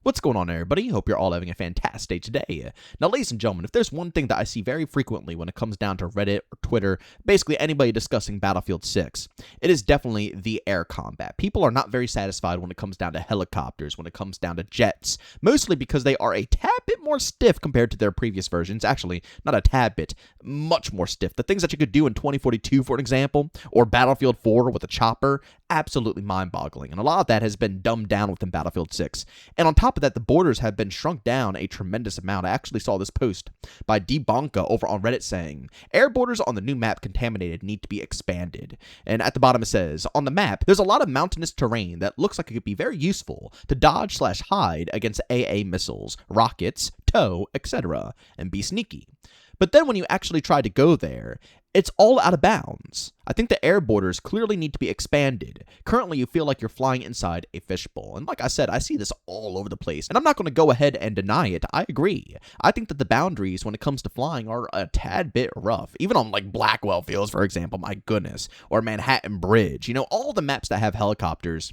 What's going on, everybody? Hope you're all having a fantastic day today. Now, ladies and gentlemen, if there's one thing that I see very frequently when it comes down to Reddit or Twitter, basically anybody discussing Battlefield 6, it is definitely the air combat. People are not very satisfied when it comes down to helicopters, when it comes down to jets, mostly because they are a tad bit more stiff compared to their previous versions. Actually, not a tad bit, much more stiff. The things that you could do in 2042, for example, or Battlefield 4 with a chopper, absolutely mind-boggling. And a lot of that has been dumbed down within Battlefield 6. And on top of that, the borders have been shrunk down a tremendous amount. I actually saw this post by Debonka over on Reddit saying, air borders on the new map Contaminated need to be expanded. And at the bottom it says, on the map, there's a lot of mountainous terrain that looks like it could be very useful to dodge/hide against AA missiles, rockets, tow, etc., and be sneaky. But then when you actually try to go there, it's all out of bounds. I think the air borders clearly need to be expanded. Currently, you feel like you're flying inside a fishbowl. And like I said, I see this all over the place. And I'm not going to go ahead and deny it. I agree. I think that the boundaries when it comes to flying are a tad bit rough. Even on like Blackwell Fields, for example, my goodness. Or Manhattan Bridge. You know, all the maps that have helicopters.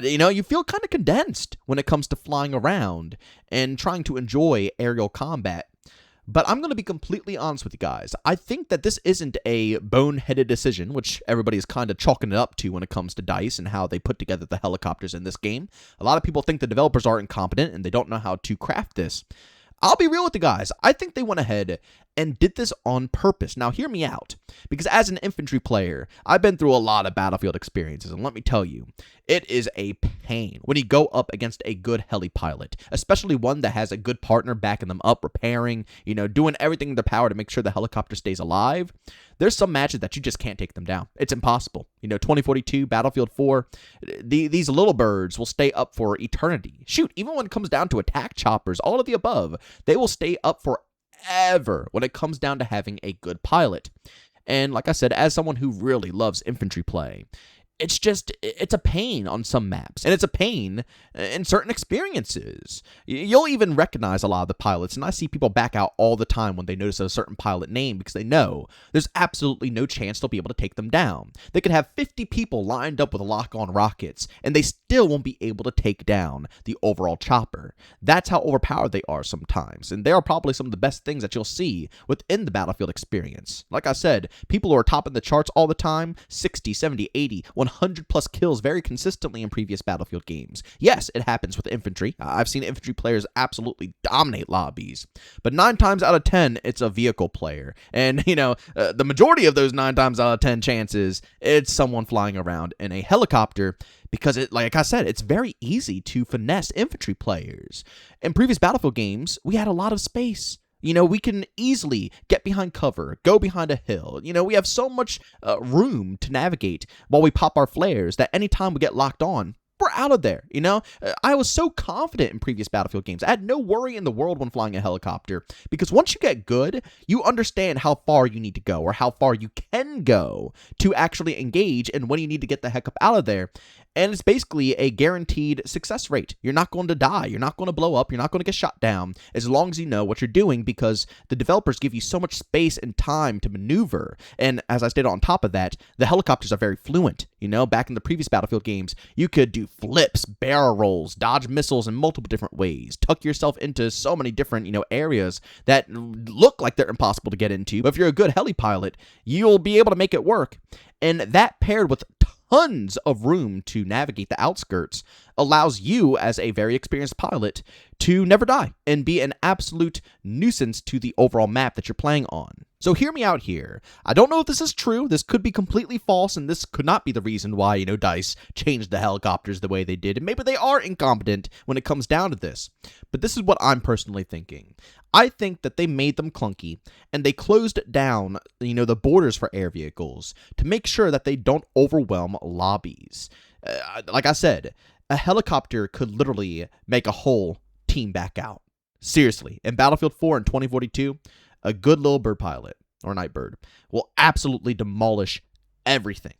You feel kind of condensed when it comes to flying around and trying to enjoy aerial combat. But I'm going to be completely honest with you guys. I think that this isn't a boneheaded decision, which everybody is kind of chalking it up to when it comes to DICE and how they put together the helicopters in this game. A lot of people think the developers are incompetent and they don't know how to craft this. I'll be real with you guys. I think they went ahead and did this on purpose. Now, hear me out. Because as an infantry player, I've been through a lot of Battlefield experiences, and let me tell you, it is a pain when you go up against a good heli pilot, especially one that has a good partner backing them up, repairing, doing everything in their power to make sure the helicopter stays alive. There's some matches that you just can't take them down. It's impossible. 2042, Battlefield 4, these little birds will stay up for eternity. Shoot, even when it comes down to attack choppers, all of the above, they will stay up forever when it comes down to having a good pilot. And like I said, as someone who really loves infantry play, it's a pain on some maps, and it's a pain in certain experiences. You'll even recognize a lot of the pilots, and I see people back out all the time when they notice a certain pilot name because they know there's absolutely no chance they'll be able to take them down. They could have 50 people lined up with lock-on rockets, and they still won't be able to take down the overall chopper. That's how overpowered they are sometimes, and they are probably some of the best things that you'll see within the Battlefield experience. Like I said, people who are topping the charts all the time, 60, 70, 80, 100 plus kills very consistently in previous Battlefield games. Yes, it happens with infantry. I've seen infantry players absolutely dominate lobbies, but 9 times out of 10, it's a vehicle player. And, the majority of those 9 times out of 10 chances, it's someone flying around in a helicopter because, like I said, it's very easy to finesse infantry players. In previous Battlefield games, we had a lot of space. We can easily get behind cover, go behind a hill. We have so much room to navigate while we pop our flares that anytime we get locked on, we're out of there, I was so confident in previous Battlefield games. I had no worry in the world when flying a helicopter because once you get good, you understand how far you need to go or how far you can go to actually engage and when you need to get the heck up out of there. And it's basically a guaranteed success rate. You're not going to die. You're not going to blow up. You're not going to get shot down as long as you know what you're doing because the developers give you so much space and time to maneuver. And as I stated on top of that, the helicopters are very fluent. Back in the previous Battlefield games, you could do flips, barrel rolls, dodge missiles in multiple different ways, tuck yourself into so many different, areas that look like they're impossible to get into. But if you're a good heli pilot, you'll be able to make it work. And that paired with tons of room to navigate the outskirts allows you as a very experienced pilot to never die and be an absolute nuisance to the overall map that you're playing on. So hear me out here. I don't know if this is true. This could be completely false, and this could not be the reason why, DICE changed the helicopters the way they did. And maybe they are incompetent when it comes down to this. But this is what I'm personally thinking. I think that they made them clunky, and they closed down, the borders for air vehicles to make sure that they don't overwhelm lobbies. Like I said, a helicopter could literally make a whole team back out. Seriously, in Battlefield 4 in 2042, a good little bird pilot, or night bird, will absolutely demolish everything.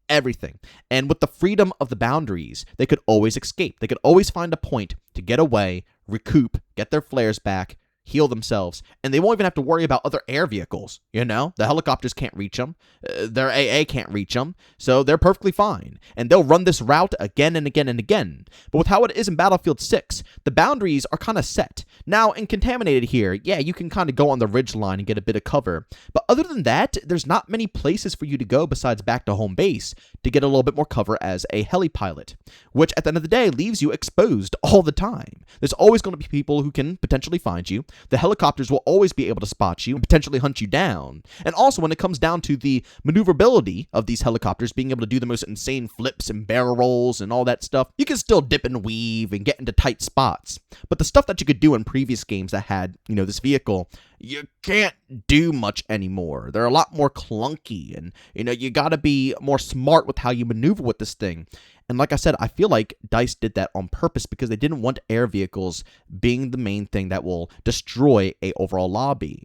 Everything. And with the freedom of the boundaries, they could always escape. They could always find a point to get away, recoup, get their flares back, heal themselves, and they won't even have to worry about other air vehicles. The helicopters can't reach them, their AA can't reach them, so they're perfectly fine, and they'll run this route again and again and again. But with how it is in Battlefield 6, the boundaries are kind of set. Now, in Contaminated here, yeah, you can kind of go on the ridge line and get a bit of cover, but other than that, there's not many places for you to go besides back to home base to get a little bit more cover as a heli pilot, which at the end of the day leaves you exposed all the time. There's always going to be people who can potentially find you. The helicopters will always be able to spot you and potentially hunt you down. And also, when it comes down to the maneuverability of these helicopters, being able to do the most insane flips and barrel rolls and all that stuff, you can still dip and weave and get into tight spots. But the stuff that you could do in previous games that had, this vehicle, you can't do much anymore. They're a lot more clunky, and, you gotta be more smart with how you maneuver with this thing. And like I said, I feel like DICE did that on purpose because they didn't want air vehicles being the main thing that will destroy a overall lobby.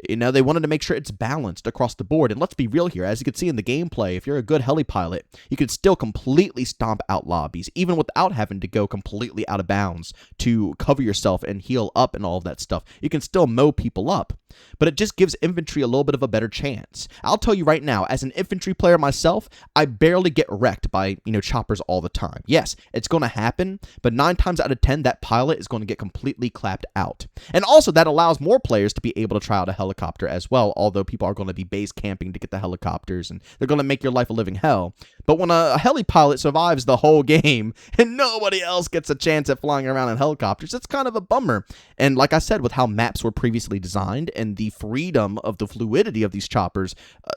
They wanted to make sure it's balanced across the board. And let's be real here. As you can see in the gameplay, if you're a good heli pilot, you can still completely stomp out lobbies, even without having to go completely out of bounds to cover yourself and heal up and all of that stuff. You can still mow people up. But it just gives infantry a little bit of a better chance. I'll tell you right now, as an infantry player myself, I barely get wrecked by, choppers all the time. Yes, it's going to happen, but 9 times out of 10, that pilot is going to get completely clapped out. And also, that allows more players to be able to try out a helicopter as well, although people are going to be base camping to get the helicopters, and they're going to make your life a living hell. But when a heli pilot survives the whole game, and nobody else gets a chance at flying around in helicopters, it's kind of a bummer. And like I said, with how maps were previously designed, and the freedom of the fluidity of these choppers,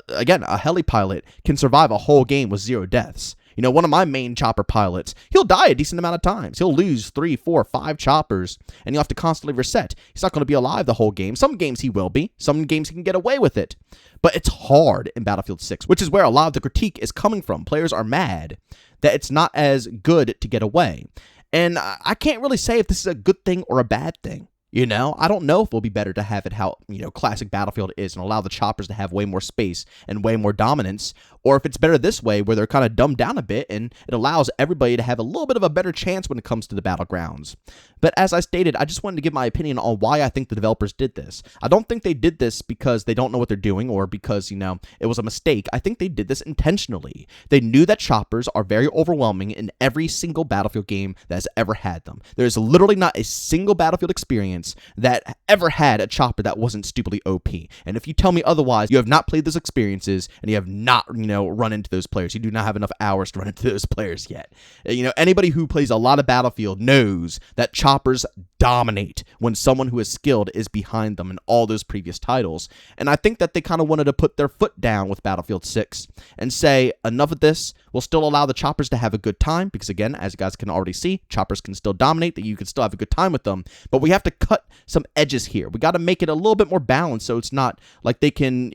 again, a heli pilot can survive a whole game with 0 deaths. One of my main chopper pilots, he'll die a decent amount of times. He'll lose 3, 4, 5 choppers, and you'll have to constantly reset. He's not going to be alive the whole game. Some games he will be. Some games he can get away with it. But it's hard in Battlefield 6, which is where a lot of the critique is coming from. Players are mad that it's not as good to get away. And I can't really say if this is a good thing or a bad thing. I don't know if it'll be better to have it how, classic Battlefield is and allow the choppers to have way more space and way more dominance, or if it's better this way where they're kind of dumbed down a bit and it allows everybody to have a little bit of a better chance when it comes to the battlegrounds. But as I stated, I just wanted to give my opinion on why I think the developers did this. I don't think they did this because they don't know what they're doing or because, it was a mistake. I think they did this intentionally. They knew that choppers are very overwhelming in every single Battlefield game that has ever had them. There's literally not a single Battlefield experience that ever had a chopper that wasn't stupidly OP. And if you tell me otherwise, you have not played those experiences and you have not, run into those players. You do not have enough hours to run into those players yet. Anybody who plays a lot of Battlefield knows that choppers dominate when someone who is skilled is behind them in all those previous titles. And I think that they kind of wanted to put their foot down with Battlefield 6 and say, enough of this. We'll still allow the choppers to have a good time because, again, as you guys can already see, choppers can still dominate, that you can still have a good time with them. But we have to cut some edges here. We got to make it a little bit more balanced so it's not like they can,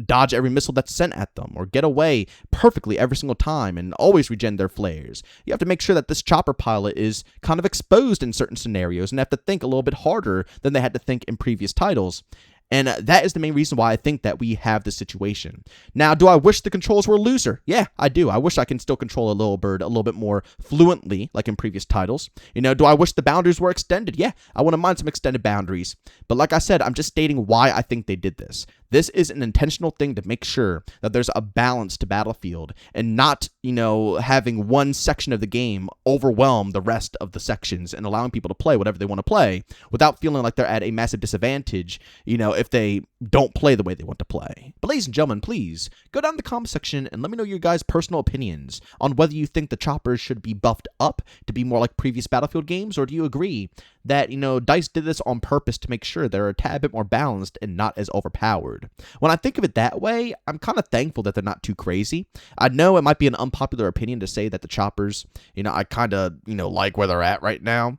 dodge every missile that's sent at them or get away perfectly every single time and always regen their flares. You have to make sure that this chopper pilot is kind of exposed in certain scenarios and have to think a little bit harder than they had to think in previous titles. And that is the main reason why I think that we have this situation. Now, do I wish the controls were looser? Yeah, I do. I wish I can still control a little bird a little bit more fluently, like in previous titles. Do I wish the boundaries were extended? Yeah, I wouldn't mind some extended boundaries. But like I said, I'm just stating why I think they did this. This is an intentional thing to make sure that there's a balance to Battlefield and not, having one section of the game overwhelm the rest of the sections and allowing people to play whatever they want to play without feeling like they're at a massive disadvantage, if they don't play the way they want to play. But ladies and gentlemen, please go down in the comment section and let me know your guys' personal opinions on whether you think the choppers should be buffed up to be more like previous Battlefield games, or do you agree that, DICE did this on purpose to make sure they're a tad bit more balanced and not as overpowered? When I think of it that way, I'm kind of thankful that they're not too crazy. I know it might be an unpopular opinion to say that the choppers, I kind of, like where they're at right now.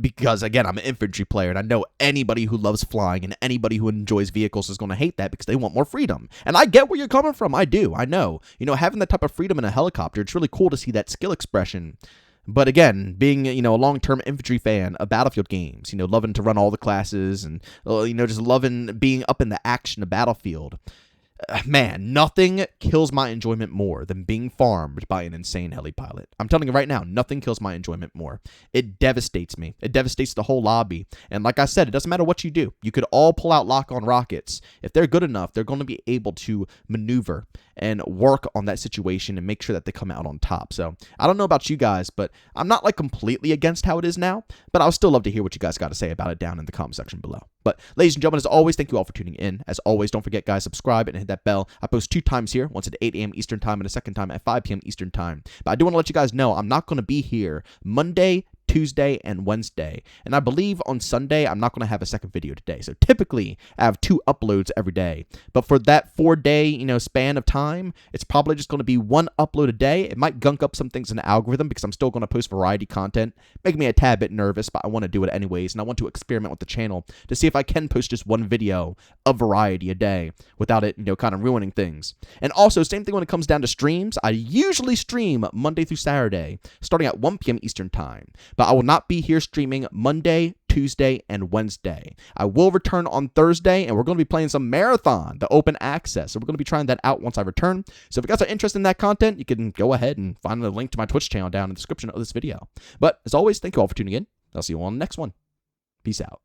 Because, again, I'm an infantry player, and I know anybody who loves flying and anybody who enjoys vehicles is going to hate that because they want more freedom. And I get where you're coming from. I do. I know. Having that type of freedom in a helicopter, it's really cool to see that skill expression. But again, being, a long-term infantry fan of Battlefield games, loving to run all the classes and, just loving being up in the action of Battlefield, Man, nothing kills my enjoyment more than being farmed by an insane heli pilot. I'm telling you right now, nothing kills my enjoyment more. It devastates me. It devastates the whole lobby. And like I said, it doesn't matter what you do. You could all pull out lock-on rockets. If they're good enough, they're going to be able to maneuver and work on that situation and make sure that they come out on top. So I don't know about you guys, but I'm not like completely against how it is now, but I would still love to hear what you guys got to say about it down in the comment section below. But ladies and gentlemen, as always, thank you all for tuning in. As always, don't forget, guys, subscribe and hit that bell. I post 2 times here, once at 8 a.m. Eastern Time and a second time at 5 p.m. Eastern Time. But I do want to let you guys know I'm not going to be here Monday, Tuesday, and Wednesday. And I believe on Sunday, I'm not going to have a second video today. So typically, I have 2 uploads every day. But for that 4-day, span of time, it's probably just going to be 1 upload a day. It might gunk up some things in the algorithm because I'm still going to post variety content, making me a tad bit nervous, but I want to do it anyways. And I want to experiment with the channel to see if I can post just 1 video of variety a day without it, kind of ruining things. And also, same thing when it comes down to streams. I usually stream Monday through Saturday, starting at 1 p.m. Eastern Time. But I will not be here streaming Monday, Tuesday, and Wednesday. I will return on Thursday, and we're going to be playing some Marathon, the open access. So we're going to be trying that out once I return. So if you guys are interested in that content, you can go ahead and find the link to my Twitch channel down in the description of this video. But as always, thank you all for tuning in. I'll see you all on the next one. Peace out.